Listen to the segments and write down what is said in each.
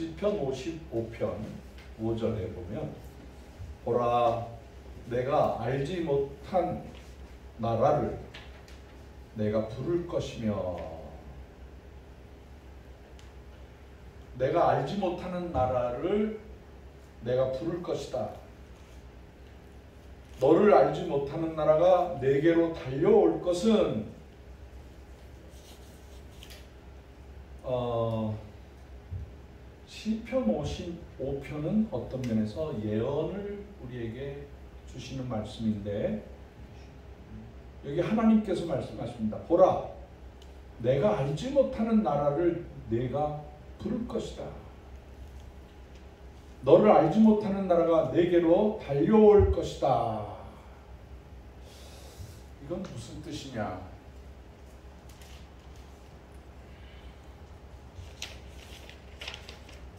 시편 55편 5절에 보면 보라 내가 알지 못한 나라를 내가 부를 것이며 내가 알지 못하는 나라를 내가 부를 것이다. 너를 알지 못하는 나라가 내게로 달려올 것은 시편 55편은 어떤 면에서 예언을 우리에게 주시는 말씀인데 여기 하나님께서 말씀하십니다. 보라 내가 알지 못하는 나라를 내가 부를 것이다. 너를 알지 못하는 나라가 내게로 달려올 것이다. 이건 무슨 뜻이냐?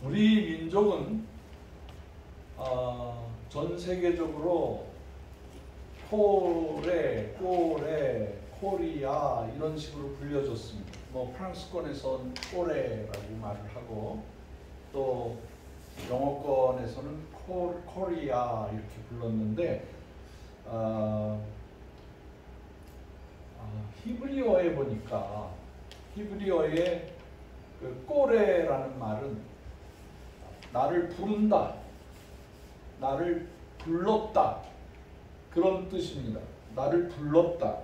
우리 민족은 전 세계적으로 코레, 꼬레, 코리아 이런 식으로 불려졌습니다. 뭐 프랑스권에서는 꼬레라고 말을 하고 또 영어권에서는 코리아 이렇게 불렀는데 히브리어에 보니까 히브리어의 그 꼬레라는 말은 나를 부른다, 나를 불렀다 그런 뜻입니다. 나를 불렀다.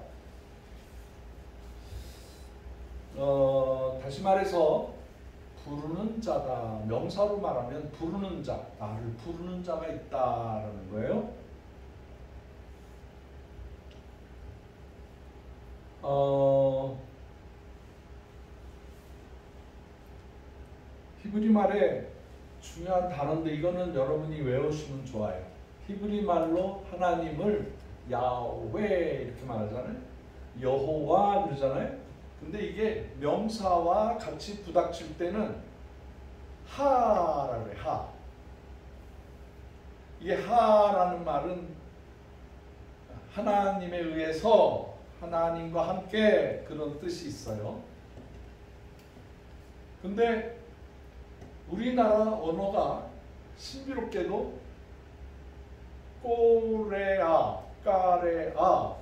다시 말해서 부르는 자다. 명사로 말하면 부르는 자, 나를 부르는 자가 있다라는 거예요. 히브리 말에 중요한 단어인데 이거는 여러분이 외우시면 좋아요. 히브리 말로 하나님을 야훼 이렇게 말하잖아요. 여호와 그러잖아요. 근데 이게 명사와 같이 부닥칠 때는 하라고 해요. 하. 이게 하라는 말은 하나님에 의해서 하나님과 함께 그런 뜻이 있어요. 근데 우리나라 언어가 신비롭게도 꼬레아, 까레아,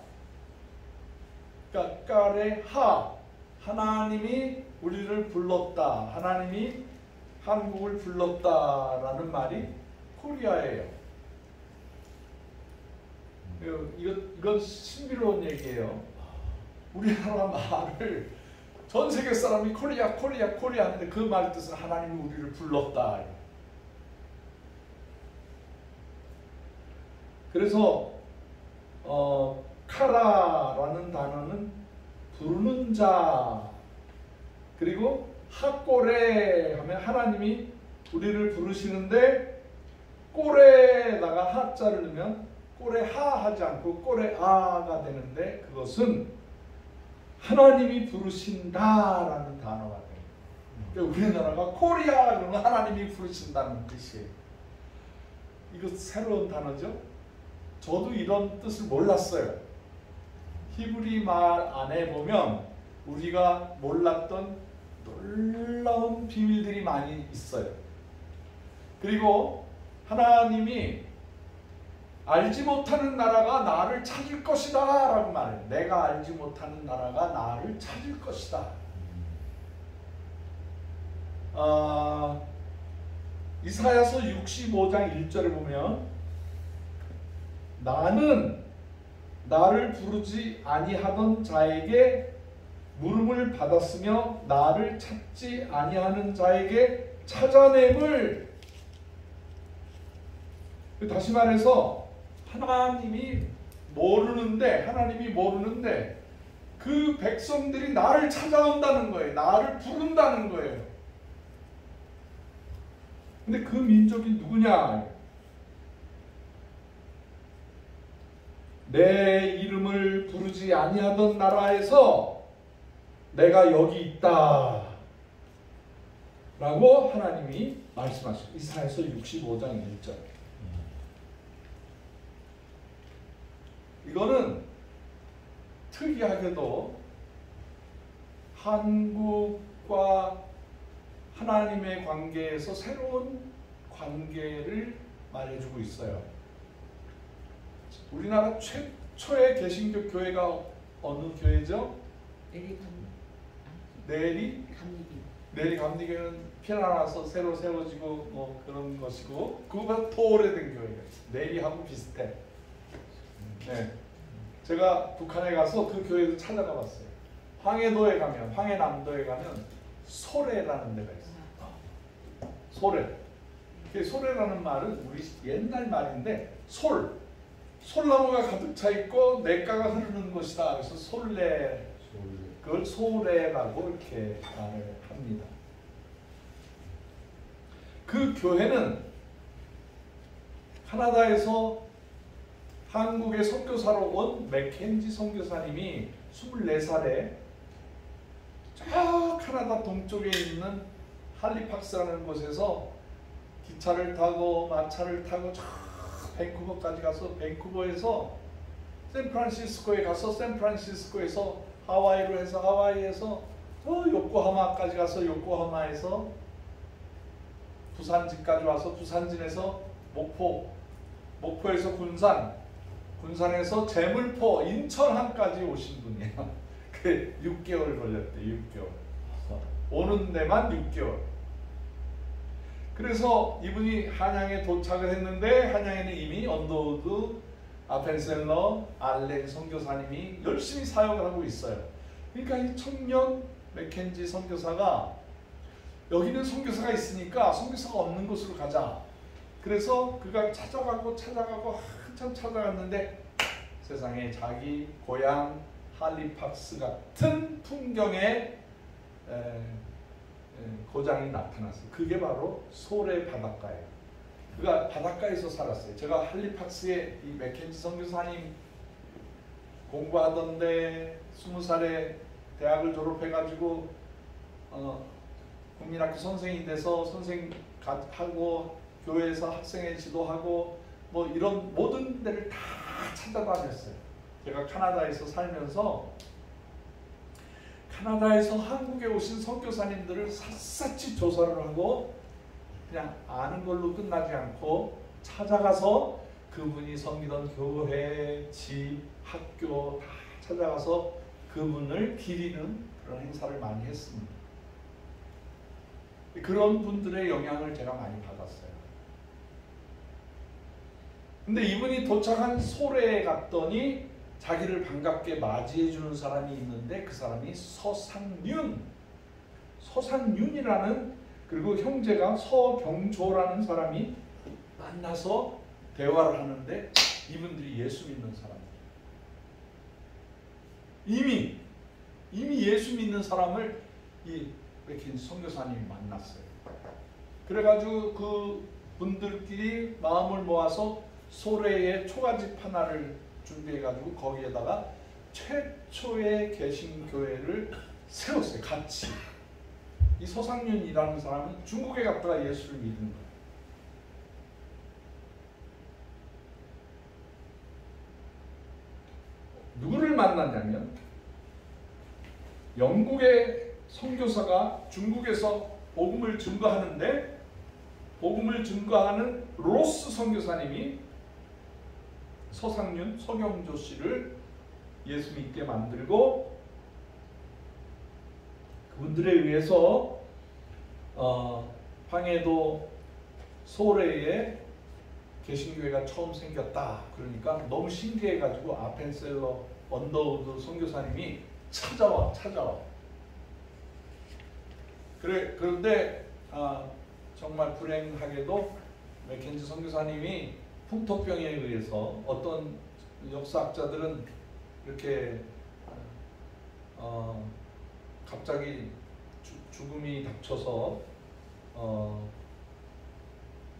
까레하 하나님이 우리를 불렀다. 하나님이 한국을 불렀다라는 말이 코리아예요. 이건 신비로운 얘기예요. 우리나라 말을 전 세계 사람이 코리아 하는데 그 말 뜻은 하나님이 우리를 불렀다. 그래서 카라라는 단어는 부르는 자, 그리고 하꼬레 하면 하나님이 우리를 부르시는데 꼬레에다가 하자를 넣으면 꼬레하 하지 않고 꼬레아가 되는데 그것은 하나님이 부르신다라는 단어가 돼요. 그러니까 우리나라가 코리아 그러면 하나님이 부르신다는 뜻이에요. 이거 새로운 단어죠? 저도 이런 뜻을 몰랐어요. 히브리 말 안에 보면 우리가 몰랐던 놀라운 비밀들이 많이 있어요. 그리고 하나님이 알지 못하는 나라가 나를 찾을 것이다 라고 말해요. 내가 알지 못하는 나라가 나를 찾을 것이다. 이사야서 65장 1절에 보면 나는 나를 부르지 아니하던 자에게 물음을 받았으며 나를 찾지 아니하는 자에게 찾아냄을. 다시 말해서 하나님이 모르는데 그 백성들이 나를 찾아온다는 거예요. 나를 부른다는 거예요. 근데 그 민족이 누구냐? 내 이름을 부르지 아니하던 나라에서 내가 여기 있다 라고 하나님이 말씀하시죠. 이사야서 65장 1절. 이거는 특이하게도 한국과 하나님의 관계에서 새로운 관계를 말해주고 있어요. 우리나라 최초의 개신교 교회가 어느 교회죠? 내리 감리교는 피난와서 새로 세워지고 뭐 그런 것이고, 그거보다 더 오래된 교회가 있어요. 내리하고 비슷해. 네. 제가 북한에 가서 그 교회도 찾아가 봤어요. 황해도에 가면, 황해남도에 가면 소래라는 데가 있어요. 소래. 소래라는 말은 우리 옛날 말인데 솔나무가 가득 차 있고 냇가가 흐르는 곳이다. 그래서 솔래, 그걸 소래라고 이렇게 말을 합니다. 그 교회는 카나다에서 한국에 선교사로 온 맥켄지 선교사님이 24살에 저 카나다 동쪽에 있는 할리팍스라는 곳에서 기차를 타고 마차를 타고 저 밴쿠버까지 가서, 밴쿠버에서 샌프란시스코에 가서, 샌프란시스코에서 하와이로 해서, 하와이에서 요코하마까지 가서, 요코하마에서 부산진까지 와서, 부산진에서 목포에서 군산에서 제물포, 인천항까지 오신 분이에요. 그 6개월 걸렸대. 6개월. 오는 데만 6개월. 그래서 이분이 한양에 도착을 했는데, 한양에는 이미 언더우드, 아펜셀러, 알렌 선교사님이 열심히 사역을 하고 있어요. 그러니까 이 청년 맥켄지 선교사가 여기는 선교사가 있으니까 선교사가 없는 곳으로 가자. 그래서 그가 찾아가고 한참 찾아갔는데 세상에 자기 고향 할리팍스 같은 풍경에 고장이 나타났어요. 그게 바로 소래 바닷가예요. 그가 바닷가에서 살았어요. 제가 할리팍스에 이 맥켄지 선교사님 공부하던데 20살에 대학을 졸업해가지고 국민학교 선생이 돼서 선생하고 교회에서 학생회 지도하고 뭐 이런 모든 데를 다 찾아다녔어요. 제가 카나다에서 살면서 카나다에서 한국에 오신 선교사님들을 샅샅이 조사를 하고 그냥 아는 걸로 끝나지 않고 찾아가서 그분이 섬기던 교회, 집, 학교 다 찾아가서 그분을 기리는 그런 행사를 많이 했습니다. 그런 분들의 영향을 제가 많이 받았어요. 근데 이분이 도착한 소래에 갔더니 자기를 반갑게 맞이해 주는 사람이 있는데 그 사람이 서상윤이라는, 그리고 형제가 서경조라는 사람이 만나서 대화를 하는데 이분들이 예수 믿는 사람이에요. 이미 예수 믿는 사람을 이 맥켄지 선교사님이 만났어요. 그래가지고 그 분들끼리 마음을 모아서 소래에 초가집 하나를 준비해가지고 거기에다가 최초의 개신교회를 세웠어요. 같이. 이 서상윤이라는 사람은 중국에 갔다가 예수를 믿은 거예요. 누구를 만났냐면 영국의 선교사가 중국에서 복음을 증거하는데, 복음을 증거하는 로스 선교사님이 서상윤, 서경조 씨를 예수 믿게 만들고 그분들에 의해서 황해도 소래에 개신교회가 처음 생겼다. 그러니까 너무 신기해가지고 아펜셀러 언더우드 선교사님이 찾아와. 그런데 정말 불행하게도 맥켄지 선교사님이 풍토병에 의해서, 어떤 역사학자들은 이렇게 갑자기 죽음이 닥쳐서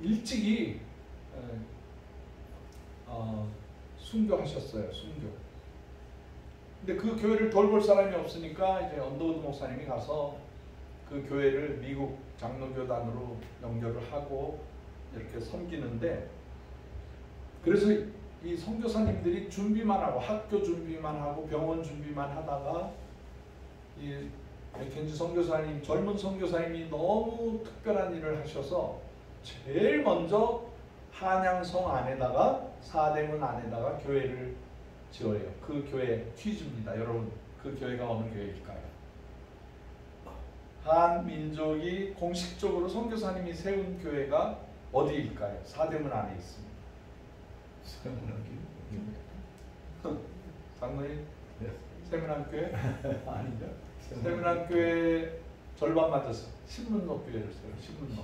일찍이 순교하셨어요. 근데 그 교회를 돌볼 사람이 없으니까 이제 언더우드 목사님이 가서 그 교회를 미국 장로교단으로 연결을 하고 이렇게 섬기는데, 그래서 이 선교사님들이 준비만 하고, 학교 준비만 하고 병원 준비만 하다가 이 맥켄지 선교사님, 젊은 선교사님이 너무 특별한 일을 하셔서 제일 먼저 한양성 안에다가 사대문 안에다가 교회를 지어요. 그 교회 퀴즈입니다. 여러분, 그 교회가 어느 교회일까요? 한민족이 공식적으로 선교사님이 세운 교회가 어디일까요? 사대문 안에 있습니다. 장로님, 세문안교회? 아니죠. 세문안교회 절반 맞았어. 신문로교회를 써요. 신문로.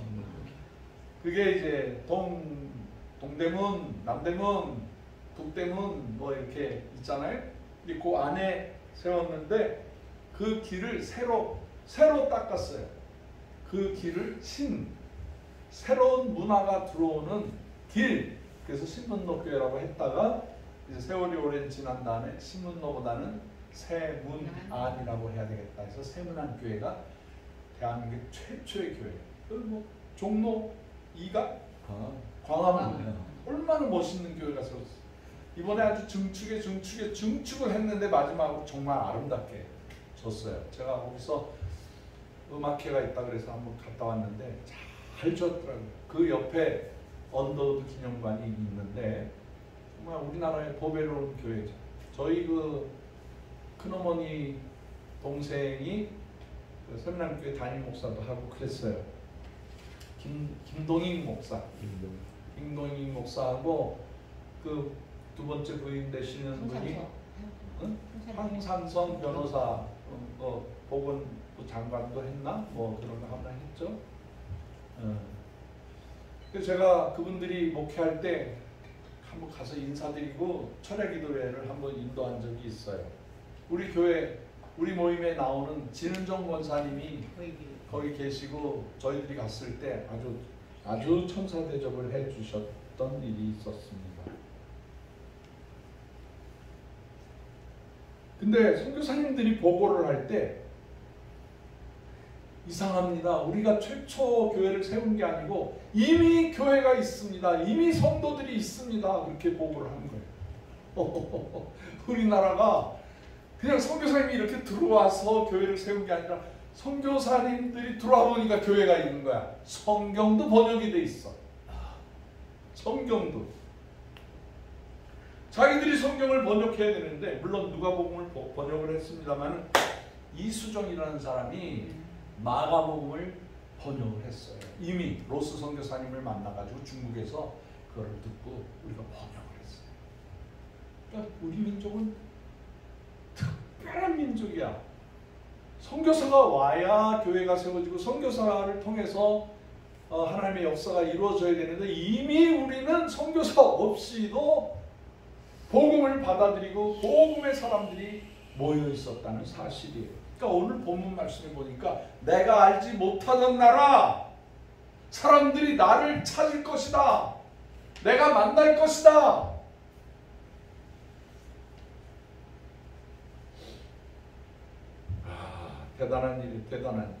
그게 이제 동대문, 남대문, 북대문 뭐 이렇게 있잖아요. 그 안에 세웠는데 그 길을 새로 닦았어요. 그 길을 새로운 문화가 들어오는 길. 그래서 신문로교회라고 했다가 이제 세월이 오랜 지난 다음에 신문로보다는 세문안이라고 해야 되겠다 해서 세문안 교회가 대한민국 최초의 교회. 뭐 종로 2가 광화문 얼마나 멋있는 교회가 세웠어. 이번에 아주 증축을 했는데 마지막으로 정말 아름답게 졌어요. 제가 거기서 음악회가 있다 그래서 한번 갔다 왔는데 잘 졌더라고요. 그 옆에 언더우드 기념관이 있는데 정말 우리나라의 보배로운 교회죠. 저희 그 큰어머니 동생이 그 세문안교회 담임 목사도 하고 그랬어요. 김동익 목사. 김동익 목사하고 그 두 번째 부인 되시는 분이 황산선 변호사 보건부 장관도 했나? 뭐 그런 거 하나 했죠. 그래서 제가 그분들이 목회할 때 한번 가서 인사드리고 철야기도회를 한번 인도한 적이 있어요. 우리 교회, 우리 모임에 나오는 진은정 권사님이 거기 계시고 저희들이 갔을 때 아주 천사 대접을 해주셨던 일이 있었습니다. 근데 선교사님들이 보고를 할 때 이상합니다. 우리가 최초 교회를 세운 게 아니고 이미 교회가 있습니다. 이미 성도들이 있습니다. 그렇게 보고를 하는 거예요. 우리나라가 그냥 선교사님이 이렇게 들어와서 교회를 세운 게 아니라 선교사님들이 들어와 보니까 교회가 있는 거야. 성경도 번역이 돼 있어. 성경도. 자기들이 성경을 번역해야 되는데 물론 누가복음을 번역을 했습니다만 이수정이라는 사람이 마가복음을 번역을 했어요. 이미 로스 선교사님을 만나가지고 중국에서 그걸 듣고 우리가 번역을 했어요. 그러니까 우리 민족은 특별한 민족이야. 선교사가 와야 교회가 세워지고 선교사를 통해서 하나님의 역사가 이루어져야 되는데 이미 우리는 선교사 없이도 복음을 받아들이고 복음의 사람들이 모여 있었다는 사실이에요. 그러니까 오늘 본문 말씀에 보니까 내가 알지 못하던 나라 사람들이 나를 찾을 것이다. 내가 만날 것이다. 대단한 일이 대단한 일.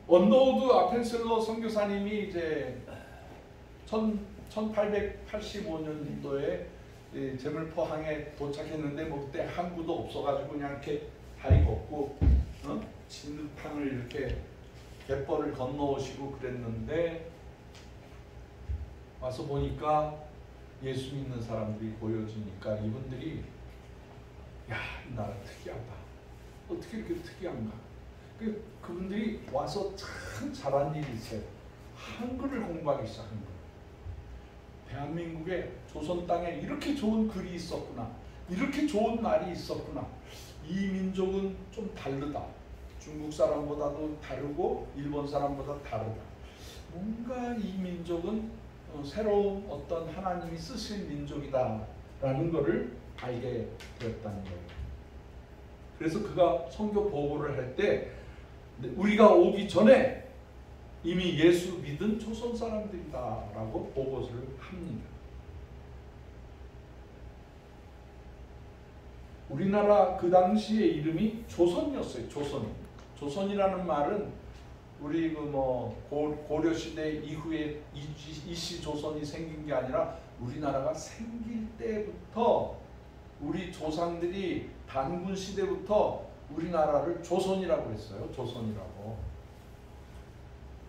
언더우드 아펜셀러 선교사님이 이제 1885년도에 제물포항에 도착했는데 뭐 그때 항구도 없어가지고 그냥 이렇게 다리 걷고 진흙탕을 이렇게 갯벌을 건너오시고 그랬는데 와서 보니까 예수 믿는 사람들이 보여지니까 이분들이 야, 이 나라 특이하다. 어떻게 이렇게 특이한가? 그분들이 와서 참 잘한 일이 있어요. 한글을 공부하기 시작한 거예요. 대한민국의 조선 땅에 이렇게 좋은 글이 있었구나. 이렇게 좋은 말이 있었구나. 이 민족은 좀 다르다. 중국 사람보다도 다르고 일본 사람보다 다르다. 뭔가 이 민족은 새로운 어떤 하나님이 쓰신 민족이다라는 것을 알게 되었다는 거예요. 그래서 그가 선교 보고를 할 때 우리가 오기 전에 이미 예수 믿은 조선 사람들이다라고 보고를 합니다. 우리나라 그 당시의 이름이 조선이었어요. 조선이라는 말은 우리 고려 시대 이후에 이시 조선이 생긴 게 아니라 우리나라가 생길 때부터 우리 조상들이 단군 시대부터 우리나라를 조선이라고 했어요. 조선이라고.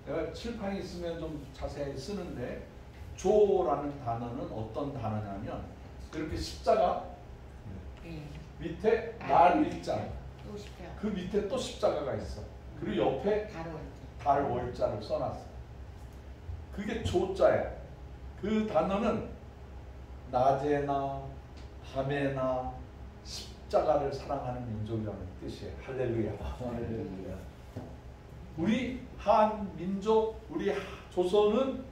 내가 칠판이 있으면 좀 자세히 쓰는데 조라는 단어는 어떤 단어냐면 이렇게 십자가 밑에 날 일자 그 밑에 또 십자가가 있어. 그리고 옆에 달 월자를 써놨어. 그게 조자야. 그 단어는 낮에나 밤에나 십자가를 사랑하는 민족이라는 뜻이에요. 할렐루야. 할렐루야. 우리 한민족, 우리 조선은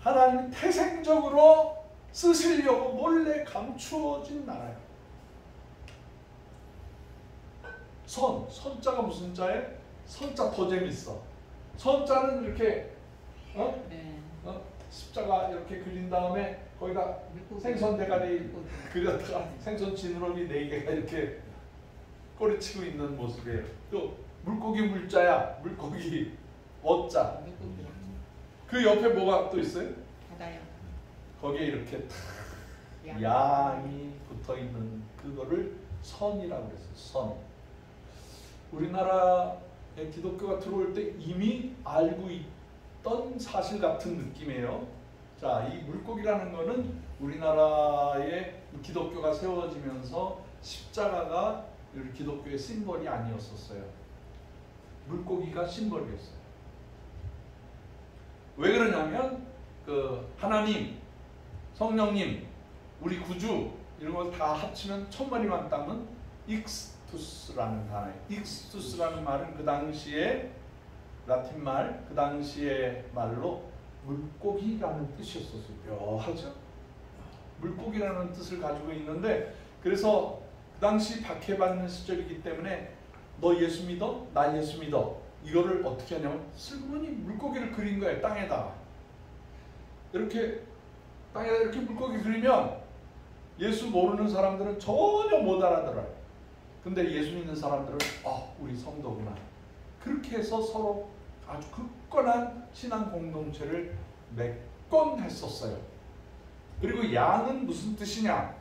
하나님 태생적으로 쓰시려고 몰래 감추어진 나라예요. 선자가 무슨 자예요? 선자 더 재밌어. 선자는 이렇게 십자가 이렇게 그린 다음에 거기다 생선 대가리 그렸다가 생선 지느러미 4개가 이렇게 꼬리치고 있는 모습이에요. 또 물고기 물자야. 물고기 어자. 그 옆에 뭐가 또 있어요? 바다요. 거기에 이렇게 양이 붙어있는 그거를 선이라고 했어요. 선. 우리나라에 기독교가 들어올 때 이미 알고 있던 사실 같은 느낌이에요. 자, 이 물고기라는 거는 우리나라에 기독교가 세워지면서 십자가가 기독교의 심벌이 아니었었어요. 물고기가 심벌이었어요. 왜 그러냐면 그 하나님, 성령님, 우리 구주 이런 걸 다 합치면 1000마리만 따면 익스투스라는 단어예요. 익스투스라는 말은 그 당시에 라틴 말, 그 당시의 말로 물고기라는 뜻이었었어요. 묘하죠? 물고기라는 뜻을 가지고 있는데 그래서 그 당시 박해받는 시절이기 때문에 너 예수 믿어? 나 예수 믿어. 이거를 어떻게 하냐면 슬그머니 물고기를 그린 거예요. 땅에다가. 이렇게 땅에다 이렇게 물고기 그리면 예수 모르는 사람들은 전혀 못 알아들어요. 근데 예수 믿는 사람들은 우리 성도구나. 그렇게 해서 서로 아주 굳건한 신앙 공동체를 맺곤 했었어요. 그리고 양은 무슨 뜻이냐?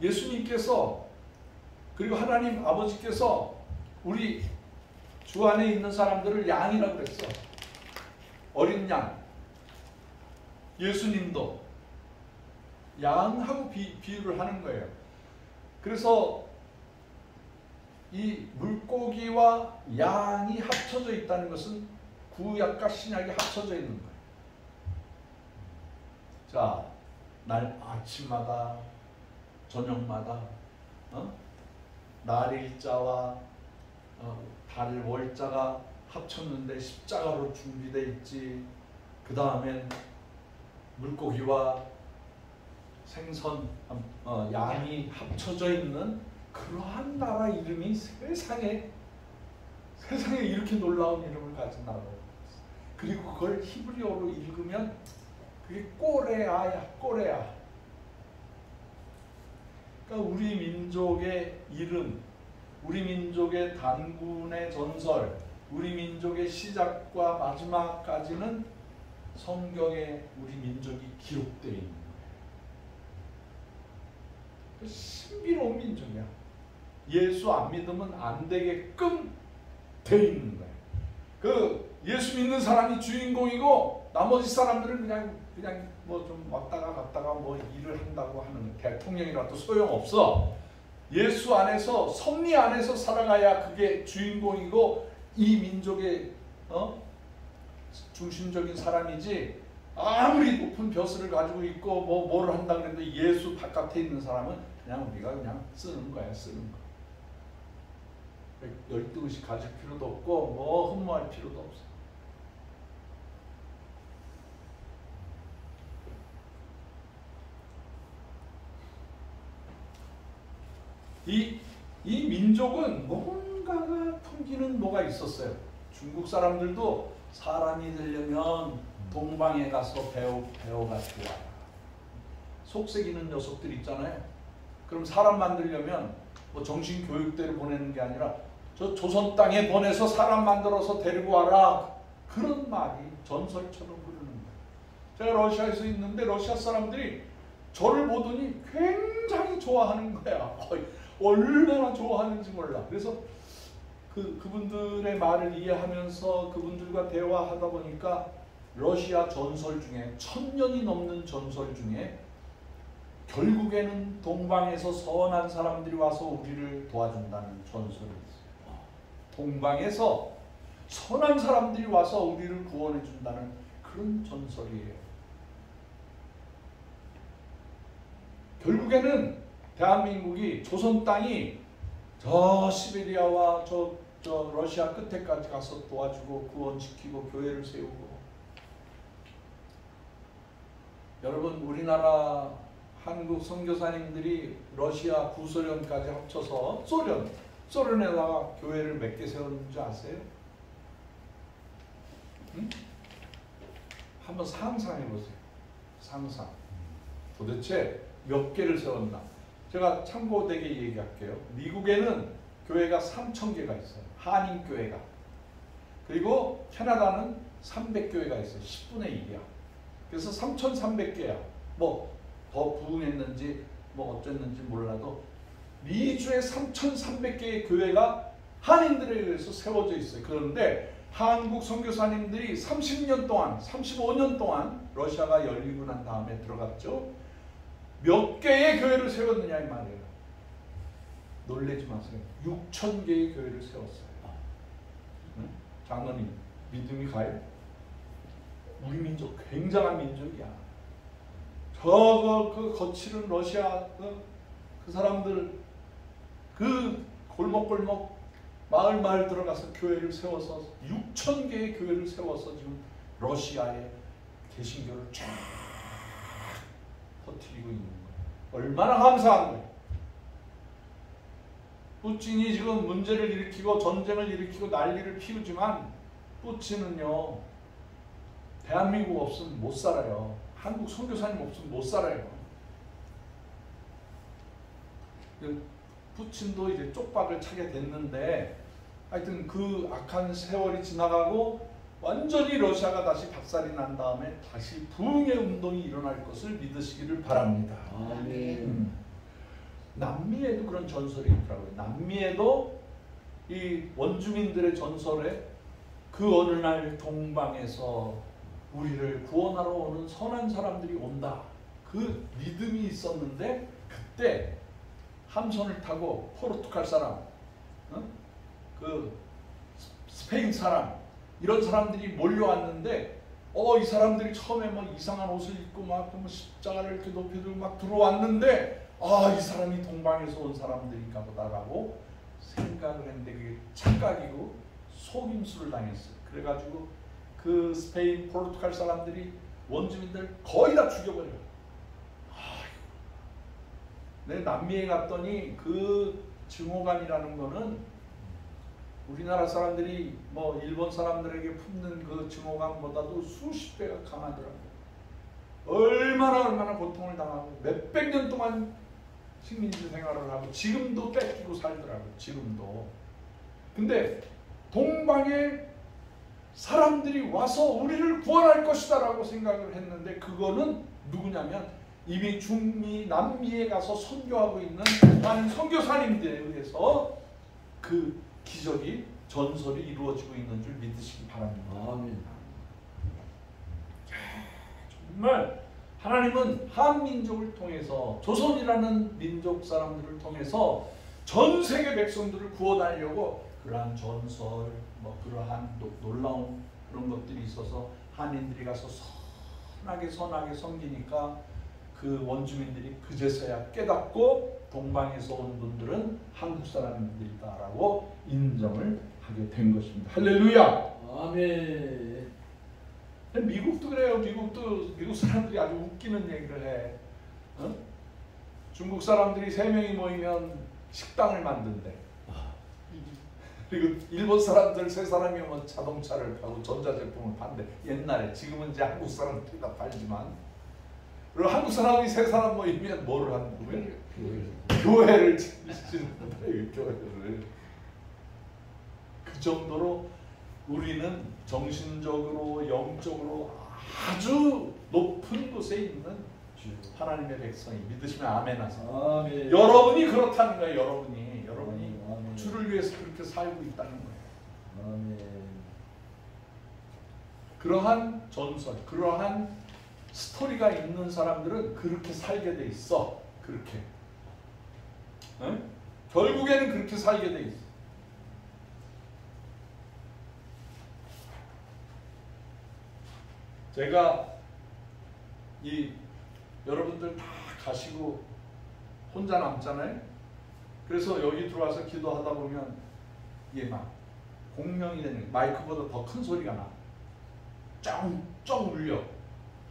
예수님께서 그리고 하나님 아버지께서 우리 주 안에 있는 사람들을 양이라고 그랬어. 어린 양. 예수님도 양하고 비유를 하는 거예요. 그래서 이 물고기와 양이 합쳐져 있다는 것은 구약과 신약이 합쳐져 있는 거예요. 자, 날 아침마다 저녁마다 날일자와 달 월자가 합쳤는데 십자가로 준비되어 있지. 그 다음엔 물고기와 생선, 양이 합쳐져 있는 그러한 나라 이름이 세상에 이렇게 놀라운 이름을 가진 나라예요. 그리고 그걸 히브리어로 읽으면 그게 꼬레아야, 꼬레아. 그러니까 우리 민족의 이름, 우리 민족의 단군의 전설, 우리 민족의 시작과 마지막까지는 성경에 우리 민족이 기록되어 있는 거예요. 신비로운 민족이야. 예수 안 믿으면 안 되게끔 되어 있는 거예요. 그 예수 믿는 사람이 주인공이고 나머지 사람들은 그냥 뭐 좀 왔다가 갔다가 뭐 일을 한다고 하는 대통령이라도 소용없어. 예수 안에서 섭리 안에서 살아가야 그게 주인공이고 이 민족의 중심적인 사람이지. 아무리 높은 벼슬을 가지고 있고 뭐를 한다 그래도 예수 바깥에 있는 사람은 그냥 우리가 그냥 쓰는 거야, 쓰는 거. 12의식 가질 필요도 없고 뭐 흠모할 필요도 없어. 이 민족은 뭔가가 풍기는 뭐가 있었어요. 중국 사람들도 사람이 되려면 동방에 가서 배워가 좋아요. 속색이는 녀석들 있잖아요. 그럼 사람 만들려면 뭐 정신교육대로 보내는 게 아니라 저 조선 땅에 보내서 사람 만들어서 데리고 와라. 그런 말이 전설처럼 흐르는 거예요. 제가 러시아에서 있는데 러시아 사람들이 저를 보더니 굉장히 좋아하는 거야. 얼마나 좋아하는지 몰라. 그래서 그분들의 말을 이해하면서 그분들과 대화하다 보니까 러시아 전설 중에 1000년이 넘는 전설 중에 결국에는 동방에서 선한 사람들이 와서 우리를 도와준다는 전설이 있어요. 동방에서 선한 사람들이 와서 우리를 구원해 준다는 그런 전설이에요. 결국에는 대한민국이 조선 땅이 저 시베리아와 저 러시아 끝에까지 가서 도와주고 구원시키고 교회를 세우고, 여러분 우리나라 한국 선교사님들이 러시아 구소련까지 합쳐서 소련에다가 교회를 몇 개 세웠는지 아세요? 응? 한번 상상해 보세요. 상상. 도대체 몇 개를 세웠나? 제가 참고되게 얘기할게요. 미국에는 교회가 3000개가 있어요. 한인교회가. 그리고 캐나다는 300교회가 있어요. 10분의 1이야. 그래서 3300개야. 뭐 더 부흥했는지 뭐 어쨌는지 몰라도 미주에 3300개의 교회가 한인들에 의해서 세워져 있어요. 그런데 한국 선교사님들이 30년 동안 35년 동안 러시아가 열리고 난 다음에 들어갔죠. 몇 개의 교회를 세웠느냐 이 말이에요. 놀라지 마세요. 6000개의 교회를 세웠어요. 응? 장로님 믿음이 가요? 우리 민족 굉장한 민족이야. 그 거칠은 러시아 그 사람들 그 골목골목 마을 들어가서 교회를 세워서 6000개의 교회를 세워서 지금 러시아에 개신교를 쫙 퍼뜨리고 있는 거예요. 얼마나 감사한 거예요. 푸틴이 지금 문제를 일으키고 전쟁을 일으키고 난리를 피우지만 푸틴은요 대한민국 없으면 못 살아요. 한국 선교사님 없으면 못 살아요. 푸틴도 이제 쪽박을 차게 됐는데 하여튼 그 악한 세월이 지나가고 완전히 러시아가 다시 박살이 난 다음에 다시 부흥의 운동이 일어날 것을 믿으시기를 바랍니다. 아멘. 남미에도 그런 전설이 있더라고요. 남미에도 이 원주민들의 전설에 그 어느 날 동방에서 우리를 구원하러 오는 선한 사람들이 온다. 그 믿음이 있었는데 그때 함선을 타고 포르투갈 사람, 그 스페인 사람 이런 사람들이 몰려왔는데 이 사람들이 처음에 뭐 이상한 옷을 입고 막 십자가를 이렇게 높이 들고 막 들어왔는데 이 사람이 동방에서 온 사람들인가 보다라고 생각을 했는데 그게 착각이고 속임수를 당했어요. 그래가지고 그 스페인, 포르투갈 사람들이 원주민들 거의 다 죽여버려요. 내가 남미에 갔더니 그 증오감이라는 거는 우리나라 사람들이 뭐 일본 사람들에게 품는 그 증오감보다도 수십 배가 강하더라고요. 얼마나 고통을 당하고 몇백 년 동안 식민지 생활을 하고 지금도 뺏기고 살더라고요. 지금도. 근데 동방에 사람들이 와서 우리를 구원할 것이다 라고 생각을 했는데 그거는 누구냐면 이미 중미, 남미에 가서 선교하고 있는 많은 선교사님들에 의해서 그 기적이, 전설이 이루어지고 있는 줄 믿으시기 바랍니다. 아멘. 정말 하나님은 한민족을 통해서 조선이라는 민족 사람들을 통해서 전 세계 백성들을 구원하려고 그러한 전설, 뭐 그러한 놀라운 그런 것들이 있어서 한인들이 가서 선하게 섬기니까 그 원주민들이 그제서야 깨닫고 동방에서 온 분들은 한국 사람들이다라고 인정을 하게 된 것입니다. 할렐루야. 아멘. 미국도 그래요. 미국 사람들이 아주 웃기는 얘기를 해. 중국 사람들이 3명이 모이면 식당을 만든대. 그리고 일본 사람들 3사람이 오면 자동차를 파고 전자제품을 판대. 옛날에. 지금은 이제 한국 사람들이 다 팔지만. 그리고 한국 사람이 3사람 모이면 뭐를 하는 거예요? 교회를 짓는 거예요. 교회를. 그 정도로 우리는 정신적으로 영적으로 아주 높은 곳에 있는 하나님의 백성이 믿으시면 아멘 하세요. 아멘. 여러분이 그렇다는 거예요. 여러분이 아멘. 주를 위해서 그렇게 살고 있다는 거예요. 아멘. 그러한 전설, 그러한 스토리가 있는 사람들은 그렇게 살게 돼 있어. 그렇게. 응? 결국에는 그렇게 살게 돼 있어. 제가 여러분들 다 가시고 혼자 남잖아요. 그래서 여기 들어와서 기도하다 보면 이게 막 공명이 되는, 마이크보다 더 큰 소리가 나. 쩡쩡 울려.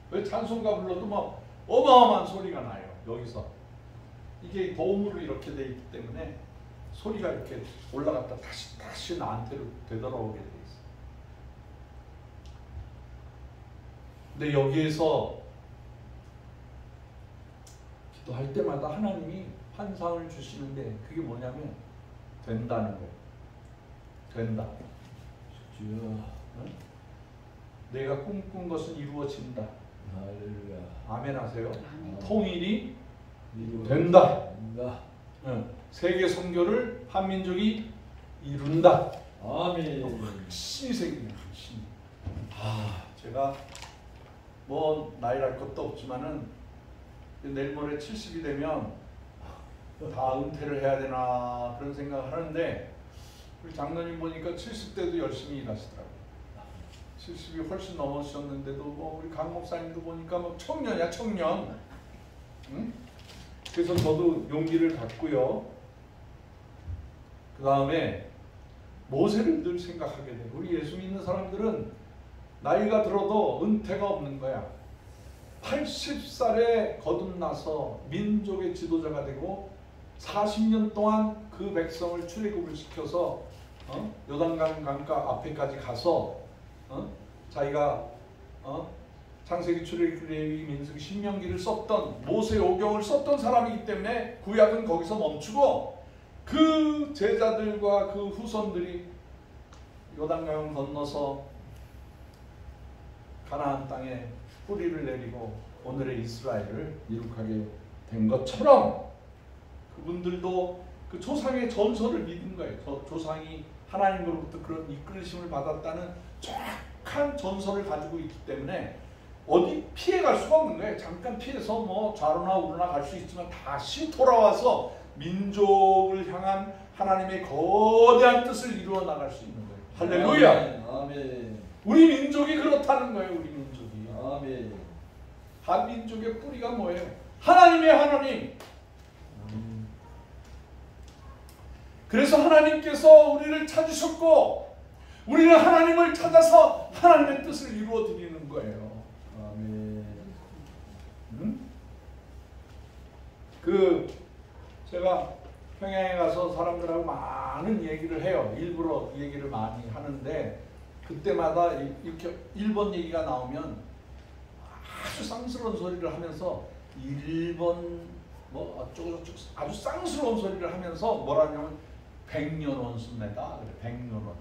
왜 찬송가 불러도 막 어마어마한 소리가 나요. 여기서 이게 도움으로 이렇게 돼 있기 때문에 소리가 이렇게 올라갔다 다시 나한테로 되돌아오게 돼 있어. 근데 여기에서 기도할 때마다 하나님이 환상을 주시는데 그게 뭐냐면 된다는 거예요. 된다. 주여. 응? 내가 꿈꾼 것은 이루어진다. 할렐루야. 아멘 하세요. 아멘. 통일이 된다. 된다. 응. 세계 선교를 한민족이 이룬다. 아멘. 확신이 생기네. 확신. 제가 뭐 나이랄 것도 없지만은 내일 모레 70이 되면 다 은퇴를 해야 되나 그런 생각을 하는데 우리 장로님 보니까 70대도 열심히 일하시더라고요. 70이 훨씬 넘으셨는데도 뭐 우리 강 목사님도 보니까 뭐 청년이야 청년. 응? 그래서 저도 용기를 갖고요. 그 다음에 모세를 늘 생각하게 돼요. 우리 예수 믿는 사람들은 나이가 들어도 은퇴가 없는 거야. 80살에 거듭나서 민족의 지도자가 되고 40년 동안 그 백성을 출애굽을 시켜서 요단강 강가 앞에까지 가서 자기가 창세기, 출애굽기, 레위기, 민수기, 신명기를 썼던 모세 오경을 썼던 사람이기 때문에 구약은 거기서 멈추고 그 제자들과 그 후손들이 요단강을 건너서 가나안 땅에 뿌리를 내리고 오늘의 이스라엘을 이룩하게 된 것처럼 그분들도 그 조상의 전설을 믿은 거예요. 조상이 하나님으로부터 그런 이끌으심을 받았다는 정확한 전설을 가지고 있기 때문에 어디 피해갈 수가 없는 거예요. 잠깐 피해서 뭐 좌로나 우로나 갈 수 있지만 다시 돌아와서 민족을 향한 하나님의 거대한 뜻을 이루어 나갈 수 있는 거예요. 할렐루야. 아멘. 우리 민족이 그렇다는 거예요. 우리 민족이. 아멘. 한민족의 뿌리가 뭐예요? 하나님의 하나님. 그래서 하나님께서 우리를 찾으셨고 우리는 하나님을 찾아서 하나님의 뜻을 이루어 드리는 거예요. 아멘. 제가 평양에 가서 사람들하고 많은 얘기를 해요. 일부러 얘기를 많이 하는데 그때마다 이렇게 일본 얘기가 나오면 아주 쌍스러운 소리를 하면서 일본 뭐 어쩌고저쩌고 아주 쌍스러운 소리를 하면서 뭐라냐면 백년 원수입니다. 그래, 100년 원.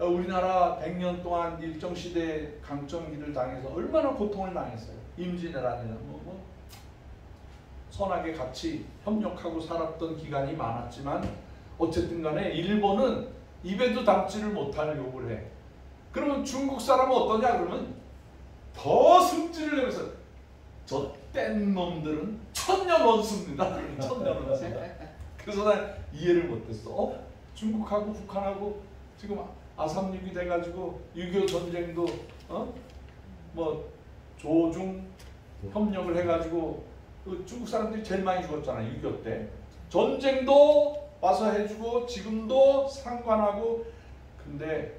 우리나라 100년 동안 일정시대 강점기를 당해서 얼마나 고통을 당했어요. 임진왜란이나 뭐 선하게 같이 협력하고 살았던 기간이 많았지만 어쨌든 간에 일본은 입에도 담지를 못할 욕을 해. 그러면 중국 사람은 어떠냐 그러면 더 승질을 내면서 저 뗀 놈들은 천년 원수입니다. 천년 원수. 그래서 난 이해를 못했어. 중국하고 북한하고 지금 아삼육이 돼가지고 6.25 전쟁도 뭐 조중 협력을 해가지고 그 중국 사람들이 제일 많이 죽었잖아요. 6.25 때. 전쟁도 와서 해주고 지금도 상관하고. 근데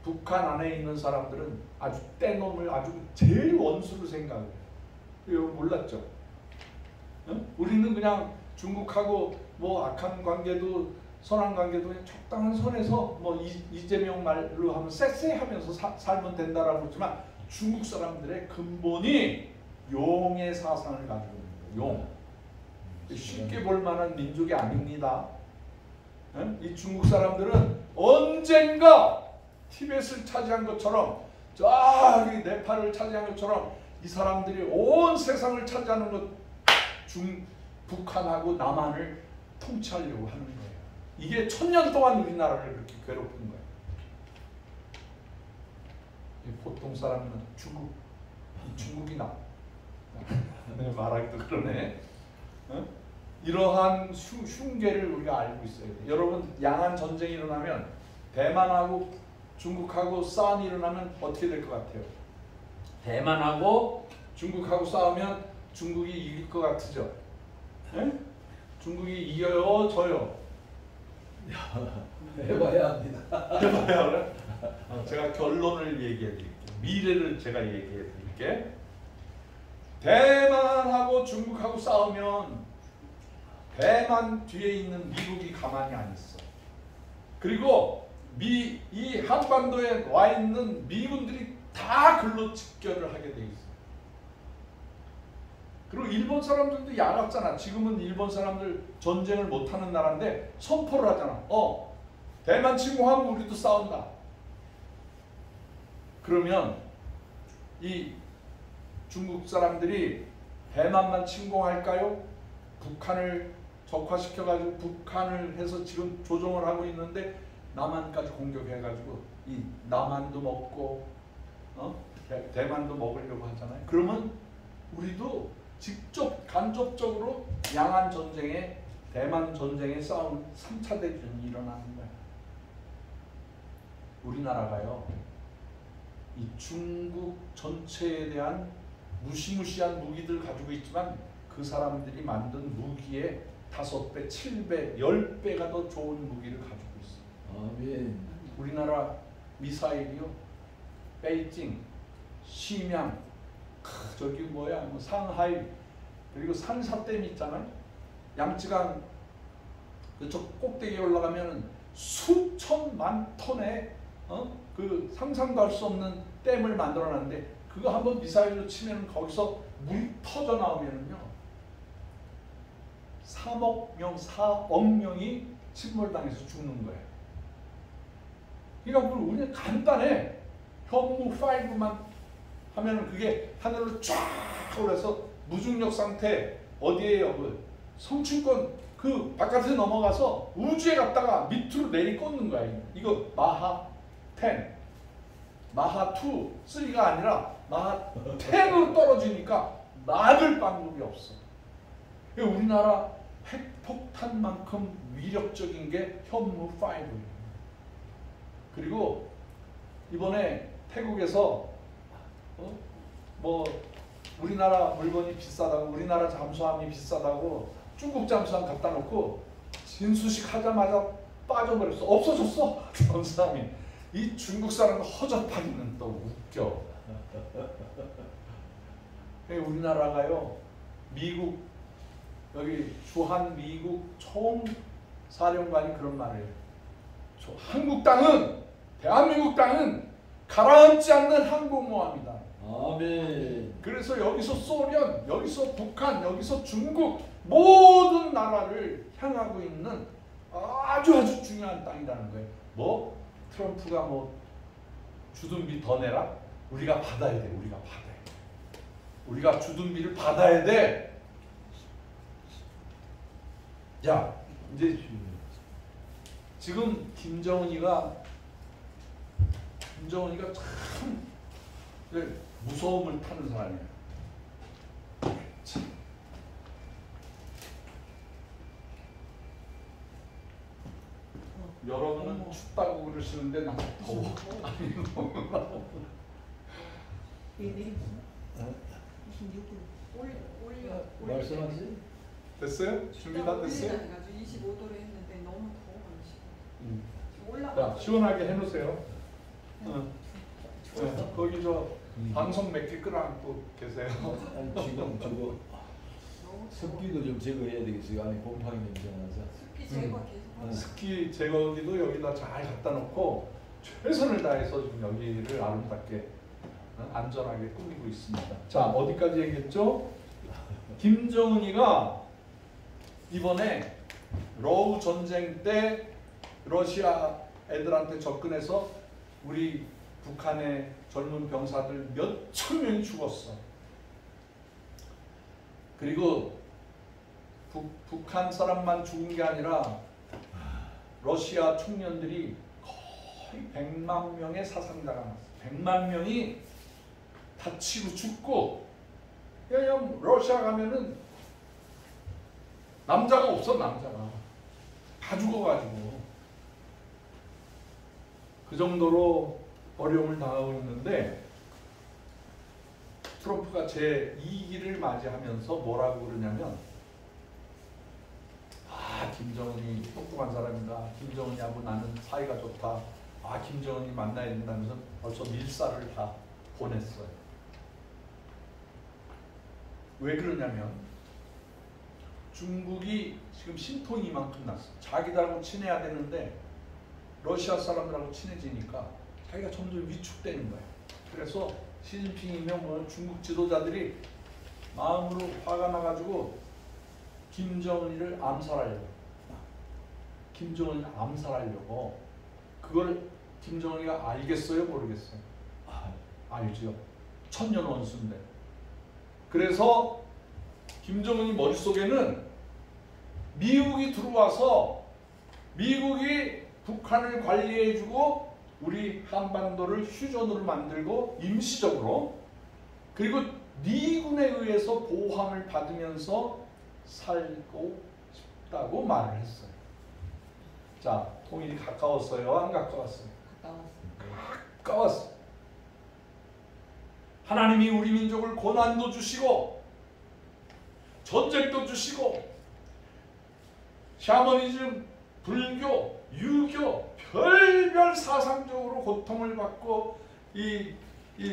북한 안에 있는 사람들은 아주 떼놈을 아주 제일 원수로 생각해요. 이거 몰랐죠? 우리는 그냥 중국하고 뭐 악한 관계도 선한 관계도 그냥 적당한 선에서 뭐 이재명 말로 하면 쎄쎄하면서 살면 된다라고 그러지만 중국 사람들의 근본이 용의 사상을 가지고 있는 거예요. 용. 쉽게 볼 만한 민족이 아닙니다. 이 중국 사람들은 언젠가 티벳을 차지한 것처럼 저기 네팔을 차지한 것처럼 이 사람들이 온 세상을 차지하는 것 북한하고 남한을 통치하려고 하는 거예요. 이게 1000년 동안 우리나라를 그렇게 괴롭힌 거예요. 보통 사람은 중국이나 말하기도 그러네. 어? 이러한 흉계를 우리가 알고 있어야 돼요. 여러분, 양안 전쟁이 일어나면 대만하고 중국하고 싸움이 일어나면 어떻게 될 것 같아요? 대만하고 중국하고 싸우면 중국이 이길 것 같으죠? 네? 중국이 이겨요, 져요? 해봐야 합니다. 해봐야 그래? 제가 결론을 얘기해 드릴게요. 미래를 제가 얘기해 드릴게요. 대만하고 중국하고 싸우면 대만 뒤에 있는 미국이 가만히 안 있어. 그리고 이 한반도에 와 있는 미군들이 다 글로 집결을 하게 돼 있어. 그리고 일본 사람들도 야갑잖아. 지금은 일본 사람들 전쟁을 못하는 나라인데 선포를 하잖아. 대만 침공하면 우리도 싸운다. 그러면 이 중국 사람들이 대만만 침공할까요? 북한을 적화시켜가지고 북한을 해서 지금 조종을 하고 있는데 남한까지 공격해가지고 이 남한도 먹고 대만도 먹으려고 하잖아요. 그러면 우리도 직접 간접적으로 양안 전쟁에 대만 전쟁에 싸운 3차 대전이 일어나는 거예요. 우리나라가요, 이 중국 전체에 대한 무시무시한 무기들 가지고 있지만 그 사람들이 만든 무기의 5배, 7배, 10배가 더 좋은 무기를 가지고 있어요. 아멘. 우리나라 미사일이요, 베이징, 심양, 저기 뭐야, 상하이, 그리고 산사댐 있잖아요. 양쯔강 그쪽 꼭대기에 올라가면 수천만 톤의 그 상상도 할 수 없는 댐을 만들어놨는데 그거 한번 미사일로 치면 거기서 물이 터져 나오면은요 3억 명, 4억 명이 침몰당해서 죽는 거예요. 그러니까 우리는 간단해. 현무 5만 하면은 그게 하늘로 쫙 올라서 무중력 상태 어디에요? 그 성층권 그 바깥에 넘어가서 우주에 갔다가 밑으로 내리꽂는 거야. 이거 마하 10, 마하 2, 3가 아니라 마하 10으로 떨어지니까 막을 방법이 없어. 우리나라 핵폭탄만큼 위력적인 게 현무 5예요. 그리고 이번에 태국에서 뭐 우리나라 물건이 비싸다고, 우리나라 잠수함이 비싸다고 중국 잠수함 갖다 놓고 진수식 하자마자 빠져버렸어. 없어졌어. 잠수함이. 이 중국 사람 허접하기는 또 웃겨. 우리나라가요, 미국 여기 주한 미국 총사령관이 그런 말을 해요. 한국 땅은, 대한민국 땅은 가라앉지 않는 항공모함이다. 아멘. 그래서 여기서 소련, 여기서 북한, 여기서 중국 모든 나라를 향하고 있는 아주 중요한 땅이라는 거예요. 뭐 트럼프가 뭐 주둔비 더 내라? 우리가 받아야 돼. 우리가 받아야 돼. 우리가 주둔비를 받아야 돼. 자, 이제 지금 김정은이가 참 무서움을 타는 사람이에요. 참. 여러분은 춥다고 그러시는데 난 더워. 말씀하세요. 됐어요? 준비 다 됐어요? 25도로 했는데 너무 더워. 자, 시원하게 해놓으세요. 거기 저 방송 몇 개 끌어안고 계세요. 아니, 지금 저거 습기도 좀 제거해야 되겠어요. 안에 곰팡이 냄새 나서. 습기 제거 계속. 습기 제거기도 여기다 잘 갖다 놓고 최선을 다해서 지금 여기를 아름답게 안전하게 꾸미고 있습니다. 자, 어디까지 얘기했죠? 김정은이가 이번에 러우 전쟁 때 러시아 애들한테 접근해서 우리 북한의 젊은 병사들 몇천 명이 죽었어. 그리고 북한 사람만 죽은 게 아니라 러시아 청년들이 거의 100만 명의 사상자가 났어요. 100만 명이 다치고 죽고, 왜냐면 러시아 가면은 남자가 없어. 남자가 다 죽어가지고 그 정도로 어려움을 당하고 있는데, 트럼프가 제2기를 맞이하면서 뭐라고 그러냐면, 김정은이 똑똑한 사람이다. 김정은이하고 나는 사이가 좋다. 김정은이 만나야 된다면서 벌써 밀사를 다 보냈어요. 왜 그러냐면 중국이 지금 신통이 이만큼 났어. 자기들하고 친해야 되는데 러시아 사람들하고 친해지니까 자기가 점점 위축되는 거예요. 그래서 시진핑이면 뭐 중국 지도자들이 마음으로 화가 나가지고 김정은이를 암살하려고. 김정은이를 암살하려고. 그걸 김정은이가 알겠어요? 모르겠어요? 알죠. 천년 원수인데. 그래서 김정은이 머릿속에는 미국이 들어와서 미국이 북한을 관리해주고 우리 한반도를 휴전으로 만들고 임시적으로, 그리고 미군에 의해서 보호함을 받으면서 살고 싶다고 말을 했어요. 자, 통일이 가까웠어요? 안 가까웠어요? 가까웠어요. 하나님이 우리 민족을 고난도 주시고 전쟁도 주시고 샤머니즘, 불교, 유교 별별 사상적으로 고통을 받고 이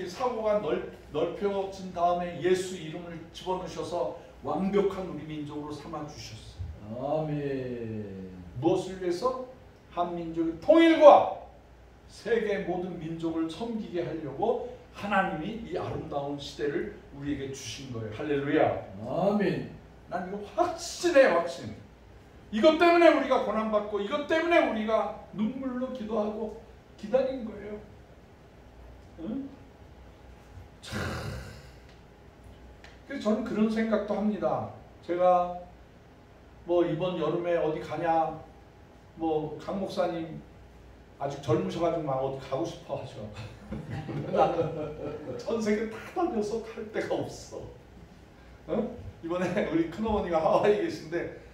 사고가 넓혀진 다음에 예수 이름을 집어넣으셔서 완벽한 우리 민족으로 삼아주셨어요. 아멘. 무엇을 위해서? 한민족의 통일과 세계 모든 민족을 섬기게 하려고 하나님이 이 아름다운 시대를 우리에게 주신 거예요. 할렐루야. 아멘. 난 이거 확신해, 확신. 이것 때문에 우리가 고난받고 이것 때문에 우리가 눈물로 기도하고 기다린 거예요. 응? 참. 그래서 저는 그런 생각도 합니다. 제가 뭐 이번 여름에 어디 가냐, 뭐 강 목사님 아직 젊으셔가지고 막 어디 가고 싶어 하셔. 나는 전 세계 다 다녀서 갈 데가 없어. 어? 이번에 우리 큰어머니가 하와이에 계신데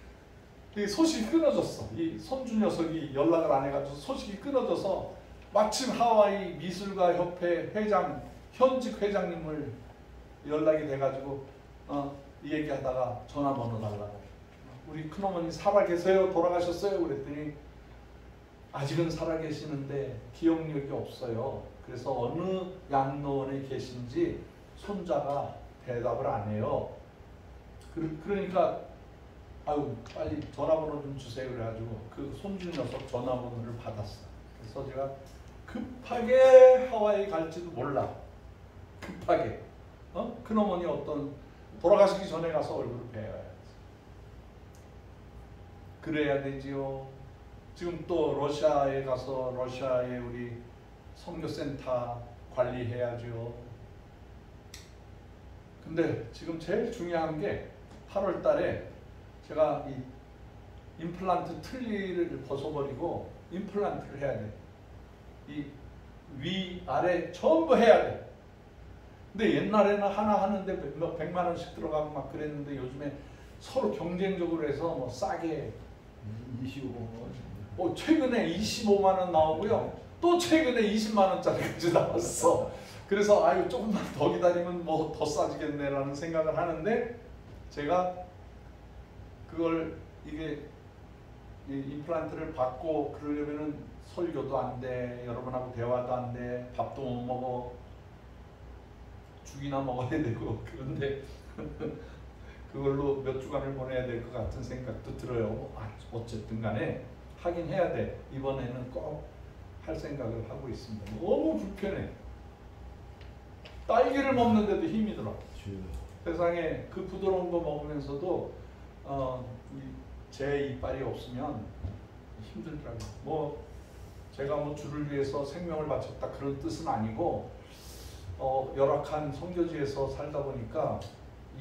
소식이 끊어졌어. 이 손주 녀석이 연락을 안 해가지고 소식이 끊어져서 마침 하와이 미술가 협회 회장, 현직 회장님을 연락이 돼가지고 이 얘기하다가 전화번호 달라고. 우리 큰어머니 살아계세요? 돌아가셨어요? 그랬더니 아직은 살아계시는데 기억력이 없어요. 그래서 어느 양로원에 계신지 손자가 대답을 안 해요. 그러니까 아유 빨리 전화번호 좀 주세요. 그래가지고 그 손주 녀석 전화번호를 받았어. 그래서 제가 급하게 하와이 갈지도 몰라. 급하게. 큰어머니 어떤 돌아가시기 전에 가서 얼굴을 뵈야 그래야 되지요. 지금 또 러시아에 가서 러시아의 우리 선교센터 관리해야죠. 근데 지금 제일 중요한 게 8월 달에 제가 이 임플란트 틀니를 벗어버리고 임플란트를 해야 돼. 이 위, 아래 전부 해야 돼. 근데 옛날에는 하나 하는데 몇 100만 원씩 들어가고 막 그랬는데 요즘에 서로 경쟁적으로 해서 뭐 싸게 25만 원. 최근에 25만 원 나오고요. 또 최근에 20만 원짜리까지 나왔어. 그래서 아유 조금만 더 기다리면 뭐 더 싸지겠네라는 생각을 하는데 제가 그걸 이게 임플란트를 받고 그러려면은 설교도 안 돼, 여러분하고 대화도 안 돼, 밥도 못 먹어, 죽이나 먹어야 되고 그런데 그걸로 몇 주간을 보내야 될 것 같은 생각도 들어요. 어쨌든 간에 하긴 해야 돼. 이번에는 꼭 할 생각을 하고 있습니다. 너무 불편해. 딸기를 먹는데도 힘이 들어. 세상에 그 부드러운 거 먹으면서도 제 이빨이 없으면 힘들더라고요. 뭐 제가 뭐 주를 위해서 생명을 바쳤다 그런 뜻은 아니고 열악한 선교지에서 살다 보니까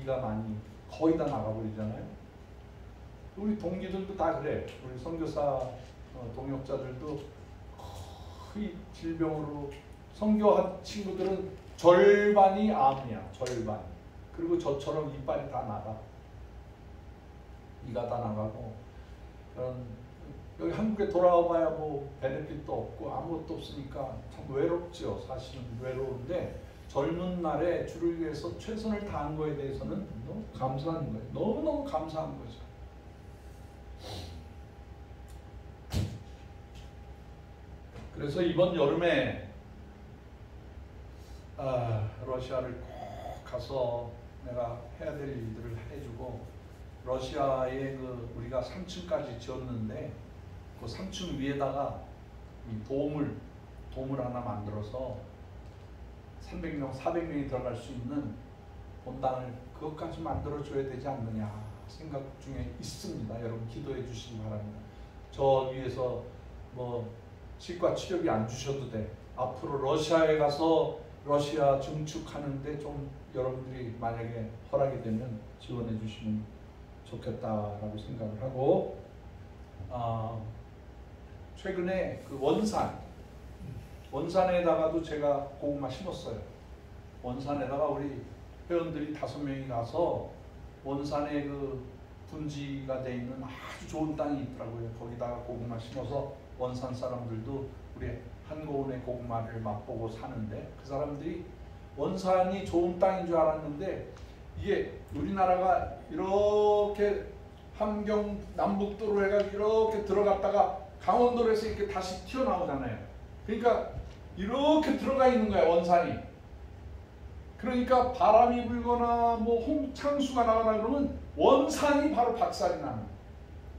이가 많이 거의 다 나가버리잖아요. 우리 동기들도 다 그래. 우리 선교사 동역자들도 거의 질병으로 선교한 친구들은 절반이 암이야. 절반. 그리고 저처럼 이빨이 다 나가. 이가 다 나가고 여기 한국에 돌아와 봐야 뭐 베네핏도 없고 아무것도 없으니까 참 외롭죠. 사실은 외로운데 젊은 날에 주를 위해서 최선을 다한 거에 대해서는 너무 감사한 거예요. 너무너무 감사한 거죠. 그래서 이번 여름에 러시아를 꼭 가서 내가 해야 될 일들을 해주고 러시아에 우리가 3층까지 지었는데 그 3층 위에다가 이 돔을 하나 만들어서 300명, 400명이 들어갈 수 있는 본당을 그것까지 만들어줘야 되지 않느냐 생각 중에 있습니다. 여러분 기도해 주시기 바랍니다. 저 위에서 뭐 치과 치료비 안 주셔도 돼. 앞으로 러시아에 가서 러시아 증축하는데 좀 여러분들이 만약에 허락이 되면 지원해 주시면 좋겠다라고 생각을 하고 최근에 그 원산에다가도 제가 고구마 심었어요. 원산에다가 우리 회원들이 5명이 가서 원산에 그 분지가 돼 있는 아주 좋은 땅이 있더라고요. 거기다가 고구마 심어서 원산 사람들도 우리 한고은의 고구마를 맛보고 사는데 그 사람들이 원산이 좋은 땅인 줄 알았는데 이게 우리나라가 이렇게 함경 남북도로 해가지고 이렇게 들어갔다가 강원도에서 이렇게 다시 튀어나오잖아요. 그러니까 이렇게 들어가 있는 거야 원산이. 그러니까 바람이 불거나 뭐 홍창수가 나거나 그러면 원산이 바로 박살이 나는 거예요.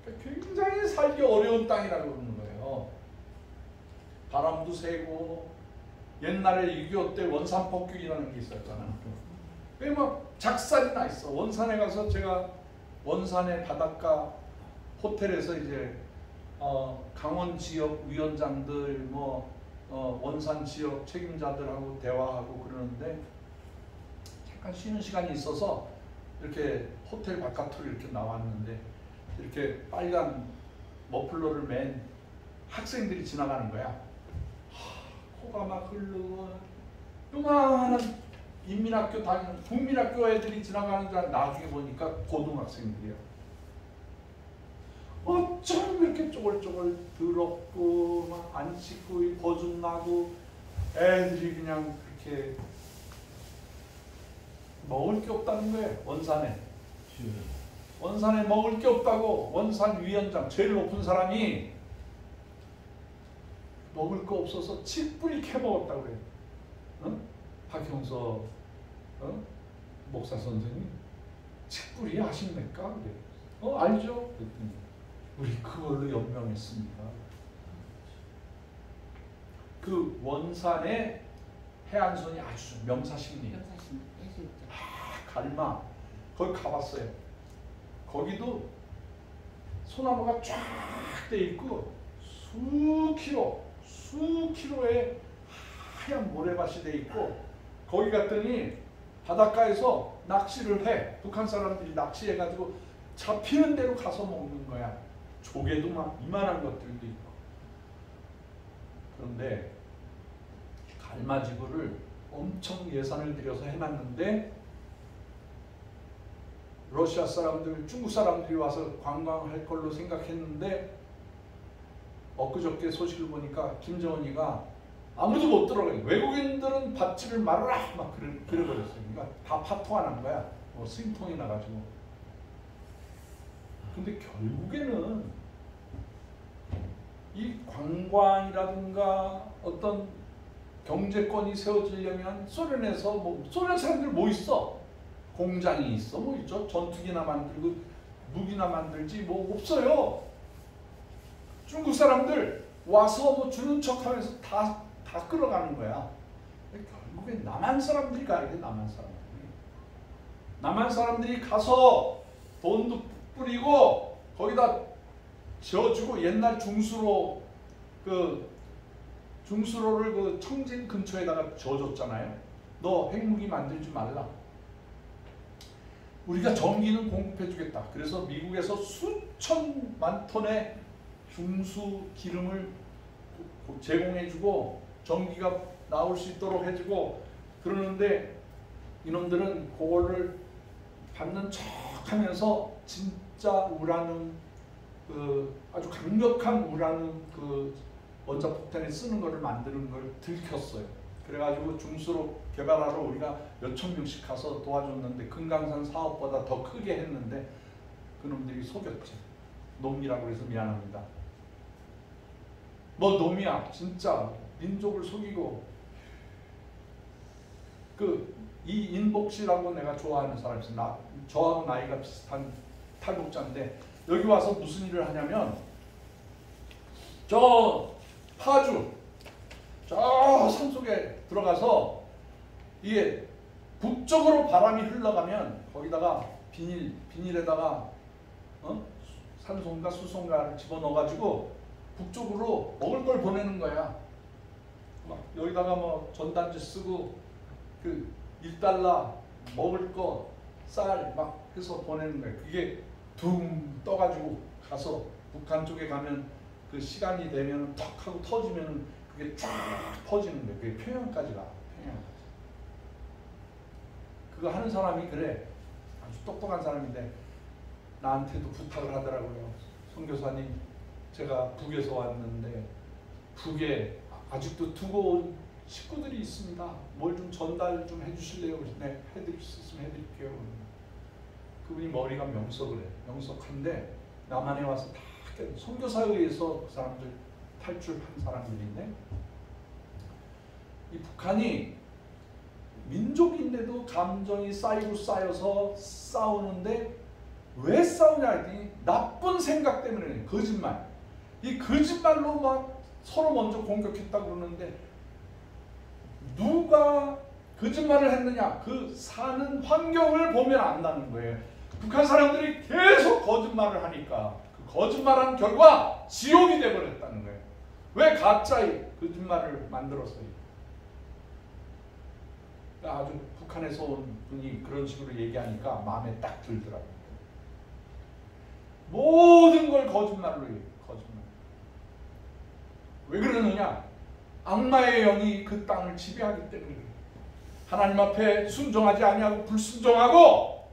그러니까 굉장히 살기 어려운 땅이라고 그러는 거예요. 바람도 세고 옛날에 6.25 때 원산폭격이라는 게 있었잖아요. 그게 막 작살이 나 있어. 원산에 가서 제가 원산의 바닷가 호텔에서 이제 강원 지역 위원장들 원산 지역 책임자들하고 대화하고 그러는데 잠깐 쉬는 시간이 있어서 이렇게 호텔 바깥으로 이렇게 나왔는데 이렇게 빨간 머플러를 맨 학생들이 지나가는 거야. 코가 막 흐르고 요만한 인민학교 다니는 국민학교 애들이 지나가는 줄 나중에 보니까 고등학생들이야. 어쩜 이렇게 쪼글쪼글 더럽고 막 안 씻고 버좀 나고 애들이 그냥 그렇게 먹을 게 없다는 거예요. 원산에. 원산에 먹을 게 없다고 원산 위원장 제일 높은 사람이 먹을 거 없어서 칡뿌리 캐먹었다고 그래요. 박형서 목사 선생님 칡뿌리 아십니까? 그래. 알죠? 그랬더니 우리 그걸로 연명했습니다. 그 원산의 해안선이 아주 명사십리. 갈마 거기 가봤어요. 거기도 소나무가 쫙 돼 있고 수킬로의 하얀 모래밭이 돼 있고 거기 갔더니 바닷가에서 낚시를 해. 북한 사람들이 낚시해가지고 잡히는 대로 가서 먹는 거야. 조개도 막 이만한 것들도 있고. 그런데 갈마지구를 엄청 예산을 들여서 해놨는데 러시아 사람들, 중국 사람들이 와서 관광할 걸로 생각했는데 엊그저께 소식을 보니까 김정은이가 아무도 못 들어가요. 외국인들은 밭집을 말아라 막 그래버렸어요. 그러니까 다 파토가 난 거야. 스윙통이 나가지고. 근데 결국에는 이 관광이라든가 어떤 경제권이 세워지려면 소련에서 소련 사람들 뭐 있어? 공장이 있어? 뭐 있죠? 전투기나 만들고 무기나 만들지 뭐 없어요. 중국 사람들 와서 뭐 주는 척하면서 다 끌어가는 거야. 결국엔 남한 사람들이 가야 돼. 남한 사람들이 가서 돈도 뿌리고 거기다 지어주고 옛날 중수로를 그 청진 근처에다가 지어줬잖아요. 너 핵무기 만들지 말라. 우리가 전기는 공급해 주겠다. 그래서 미국에서 수천만 톤의 중수 기름을 제공해 주고 전기가 나올 수 있도록 해주고 그러는데 이놈들은 그거를 받는 척 하면서 진짜 우라늄 아주 강력한 우라늄 원자폭탄에 쓰는 거를 만드는 걸 들켰어요. 그래가지고 중수로 개발하러 우리가 몇천 명씩 가서 도와줬는데 금강산 사업보다 더 크게 했는데 그놈들이 속였지. 놈이라고 해서 미안합니다. 뭐 놈이야 진짜 민족을 속이고 이 인복씨라고 내가 좋아하는 사람이 있어. 저하고 나이가 비슷한 탈북자인데 여기 와서 무슨 일을 하냐면 저 파주 저 산속에 들어가서 이게 북쪽으로 바람이 흘러가면 거기다가 비닐에다가 산소인가 수소인가를 집어넣어가지고 북쪽으로 먹을 걸 보내는 거야. 막 여기다가 뭐 전단지 쓰고 그 $1 먹을 거 쌀 막 해서 보내는 거야. 그게 둥 떠가지고 가서 북한 쪽에 가면 그 시간이 되면 턱 하고 터지면 그게 쫙 퍼지는 거야. 그게 평양까지 가. 평양까지. 그거 하는 사람이 그래. 아주 똑똑한 사람인데 나한테도 부탁을 하더라고요. 선교사님 제가 북에서 왔는데 북에 아직도 두고 온 식구들이 있습니다. 뭘 좀 전달 좀 해주실래요? 네, 해드릴 수 있으면 해드릴게요. 그분이 머리가 명석을 해. 명석한데 남한에 와서 다 선교사에 의해서 그 사람들 탈출한 사람들인데 이 북한이 민족인데도 감정이 쌓여서 싸우는데 왜 싸우냐 했더니 나쁜 생각 때문에 거짓말. 이 거짓말로 막 서로 먼저 공격했다 그러는데 누가 거짓말을 했느냐? 그 사는 환경을 보면 안다는 거예요. 북한 사람들이 계속 거짓말을 하니까 그 거짓말한 결과 지옥이 되어버렸다는 거예요. 왜 가짜의 거짓말을 만들었어요? 아주 북한에서 온 분이 그런 식으로 얘기하니까 마음에 딱 들더라고요. 모든 걸 거짓말로 해요. 거짓말. 왜 그러느냐? 악마의 영이 그 땅을 지배하기 때문에 하나님 앞에 순종하지 아니하고 불순종하고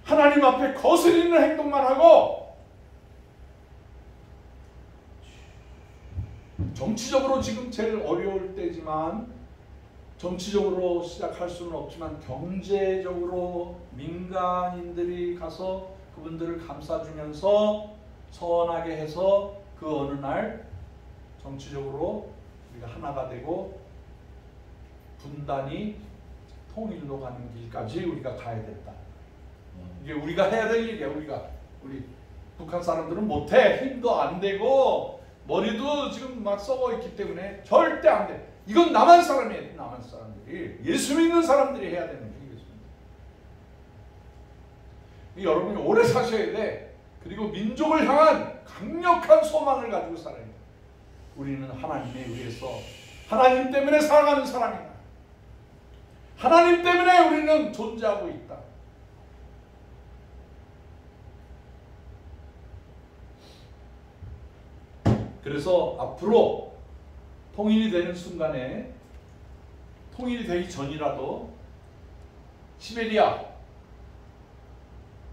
하나님 앞에 거스리는 행동만 하고 정치적으로 지금 제일 어려울 때지만 정치적으로 시작할 수는 없지만 경제적으로 민간인들이 가서 그분들을 감싸주면서 선하게 해서 그 어느 날 정치적으로 우리가 하나가 되고 분단이 통일로 가는 길까지 우리가 가야 된다. 이게 우리가 해야 될 일이야. 우리 북한 사람들은 못해. 힘도 안 되고 머리도 지금 막 썩어 있기 때문에 절대 안 돼. 이건 남한 사람이에요. 남한 사람들이 예수 믿는 사람들이 해야 되는 일이겠습니다. 여러분이 오래 사셔야 돼. 그리고 민족을 향한 강력한 소망을 가지고 살아야 돼. 우리는 하나님에 의해서 하나님 때문에 살아가는 사람이다. 하나님 때문에 우리는 존재하고 있다. 그래서 앞으로 통일이 되는 순간에 통일이 되기 전이라도 시베리아,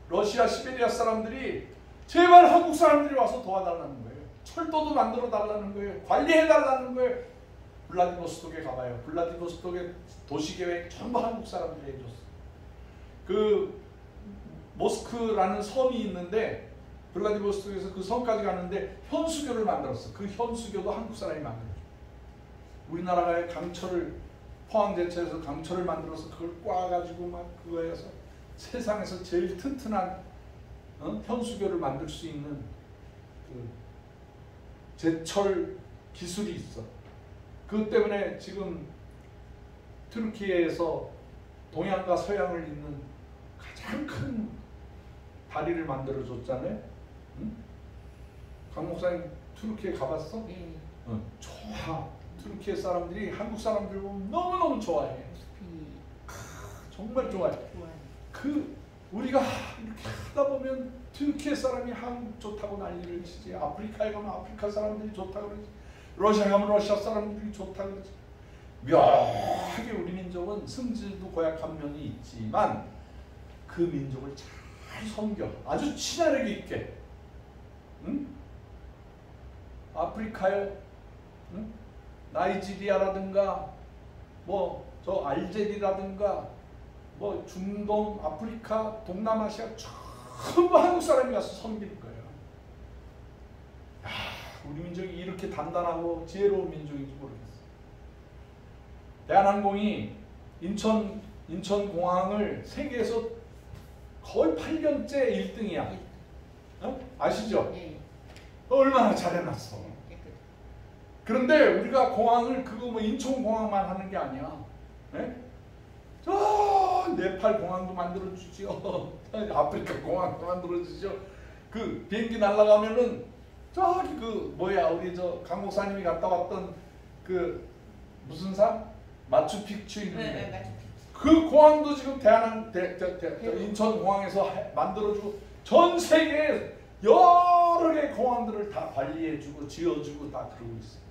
러시아 시베리아 사람들이 제발 한국 사람들이 와서 도와달라는 거예요. 철도도 만들어 달라는 거예요. 관리해 달라는 거예요. 블라디보스톡에 가봐요. 블라디보스톡의 도시계획 전부 한국 사람들이 해줬어요. 그 모스크라는 섬이 있는데 블라디보스톡에서 그 섬까지 가는데 현수교를 만들었어. 그 현수교도 한국 사람이 만들었죠. 우리나라가 강철을 포항제철에서 강철을 만들어서 그걸 꽈가지고 막 그거에서 세상에서 제일 튼튼한 현수교를 만들 수 있는 그 제철 기술이 있어. 그것 때문에 지금 터키에서 동양과 서양을 잇는 가장 큰 다리를 만들어 줬잖아요. 응? 강 목사님 터키에 가봤어? 네. 좋아. 터키 사람들이 한국 사람들 보면 너무너무 좋아해. 정말 좋아해. 우리가 이렇게 하다 보면 튀르키예 사람이 한국 좋다고 난리를 치지, 아프리카에 가면 아프리카 사람들이 좋다고 그러지, 러시아 가면 러시아 사람들이 좋다고 그러지. 묘하게 우리 민족은 성질도 고약한 면이 있지만 그 민족을 잘 섬겨, 아주 친화력 있게. 응? 아프리카요, 응? 나이지리아라든가 뭐 저 알제리라든가 뭐 중동, 아프리카, 동남아시아 전부 한국 사람이 가서 섬기는 거예요. 야, 우리 민족이 이렇게 단단하고 지혜로운 민족인지 모르겠어요. 대한항공이 인천공항을 세계에서 거의 8년째 1등이야. 어? 아시죠? 얼마나 잘해놨어. 그런데 우리가 공항을 그거 뭐 인천공항만 하는 게 아니야. 네? 저 네팔 공항도 만들어주지요. 아프리카 공항도 만들어주죠. 그 비행기 날아가면은 저기 그 뭐야 우리 저 강 목사님이 갔다 왔던 그 무슨 산? 마추픽추 있는데 그 공항도 지금 인천공항에서 만들어주고 전 세계에 여러 개의 공항들을 다 관리해주고 지어주고 다 그러고 있어요.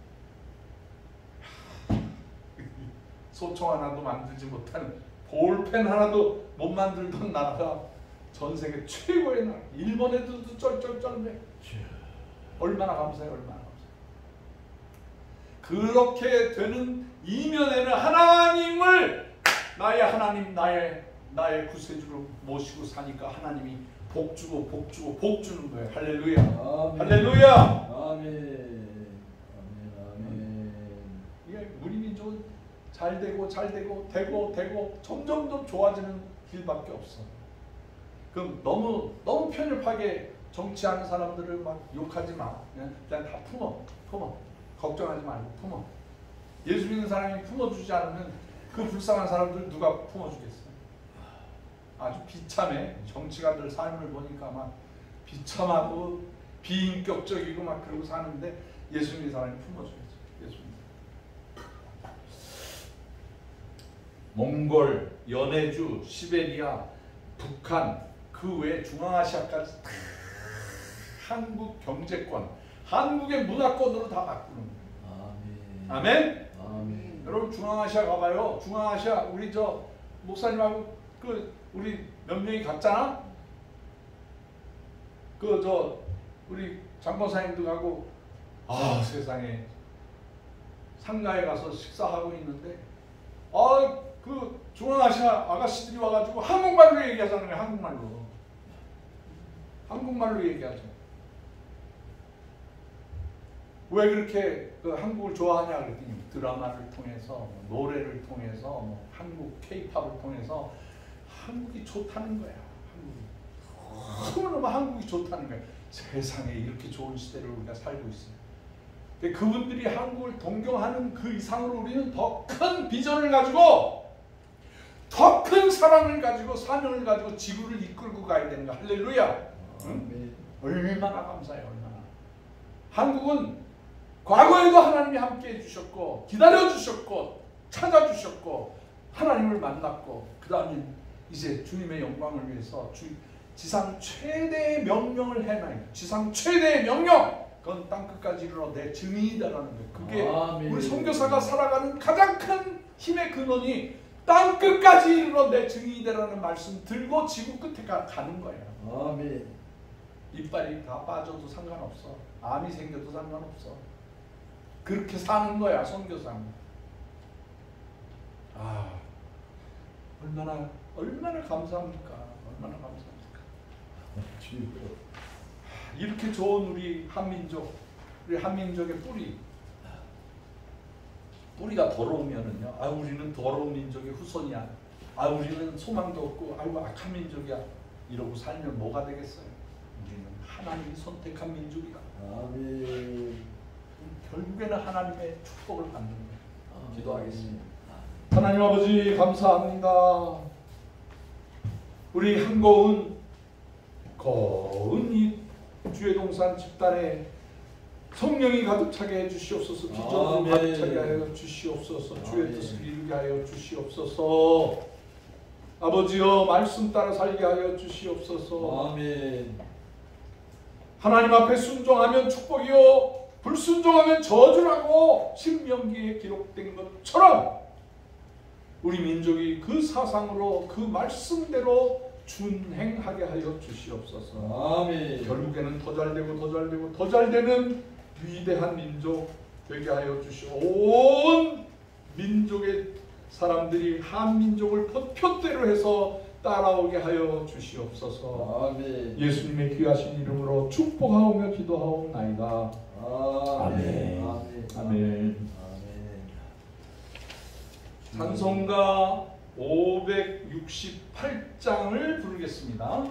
소총 하나도 만들지 못하는, 볼펜 하나도 못 만들던 나라가 전 세계 최고의 나라. 일본 애들도 쩔쩔쩔매. 얼마나 감사해요. 얼마나 감사해요. 그렇게 되는 이면에는 하나님을 나의 하나님, 나의 구세주로 모시고 사니까 하나님이 복 주고 복 주고 복 주는 거예요. 할렐루야. 아멘. 할렐루야. 아멘. 아멘. 이게 우리 민족은 잘 되고 되고 점점 더 좋아지는 길밖에 없어. 그럼 너무 편협하게 정치하는 사람들을 막 욕하지 마. 그냥 다 품어. 걱정하지 말고 품어. 예수 믿는 사람이 품어주지 않으면 그 불쌍한 사람들 누가 품어주겠어? 아주 비참해. 정치가들 삶을 보니까 막 비참하고 비인격적이고 막 그러고 사는데 예수 믿는 사람이 품어줘야지. 예수 믿는 몽골, 연해주, 시베리아, 북한, 그 외 중앙아시아까지 다 한국 경제권, 한국의 문화권으로 다 바꾸는 거예요. 아멘. 아멘. 여러분 중앙아시아 가봐요. 중앙아시아 우리 저 목사님하고 그 우리 몇 명이 갔잖아. 그 저 우리 장모사님도 가고, 아 세상에 상가에 가서 식사하고 있는데 그 중앙아시아 아가씨들이 와가지고 한국말로 얘기하잖아요. 한국말로 얘기하죠. 왜 그렇게 그 한국을 좋아하냐 그랬더니 드라마를 통해서, 노래를 통해서, 한국 K-팝을 통해서 한국이 좋다는 거야. 너무너무 한국이 좋다는 거야. 세상에 이렇게 좋은 시대를 우리가 살고 있어요. 그분들이 한국을 동경하는 그 이상으로 우리는 더 큰 비전을 가지고, 더 큰 사랑을 가지고, 사명을 가지고 지구를 이끌고 가야 되는 거야. 할렐루야. 응? 얼마나 감사해요. 얼마나. 한국은 과거에도 하나님이 함께 해주셨고, 기다려주셨고, 찾아주셨고, 하나님을 만났고, 그 다음에 이제 주님의 영광을 위해서 지상 최대의 명령을 해놔요. 지상 최대의 명령! 그건 땅끝까지 이르러 내 증인이다라는 거예요. 그게 아멘. 우리 선교사가 살아가는 가장 큰 힘의 근원이 땅끝까지 이르러 내 증인이다라는 말씀 들고 지구 끝에 가는 거예요. 아멘. 이빨이 다 빠져도 상관없어. 암이 생겨도 상관없어. 그렇게 사는 거야, 선교사는. 얼마나 감사합니까? 얼마나 감사합니까? 이렇게 좋은 우리 한민족의 뿌리가 더러우면은요, 우리는 더러운 민족의 후손이야. 우리는 소망도 없고, 악한 민족이야. 이러고 살면 뭐가 되겠어요? 우리는 하나님이 선택한 민족이다. 아멘. 결국에는 하나님의 축복을 받는 거예요. 기도하겠습니다. 하나님 아버지 감사합니다. 우리 한고은 이 주의 동산 집단에 성령이 가득 차게 해주시옵소서. 비전으로 가득 차게 하여 주시옵소서. 주의 뜻을 이루게 하여 주시옵소서. 아버지여 말씀 따라 살게 하여 주시옵소서. 아멘. 하나님 앞에 순종하면 축복이요 불순종하면 저주라고 신명기에 기록된 것처럼 우리 민족이 그 사상으로 그 말씀대로 준행하게 하여 주시옵소서. 아멘. 결국에는 더 잘되고 더 잘되고 더 잘되는 위대한 민족 되게 하여 주시오. 온 민족의 사람들이 한민족을 표대로 해서 따라오게 하여 주시옵소서. 아멘. 예수님의 귀하신 이름으로 축복하오며 기도하옵나이다. 아멘. 아멘. 아멘. 찬송가 568장을 부르겠습니다.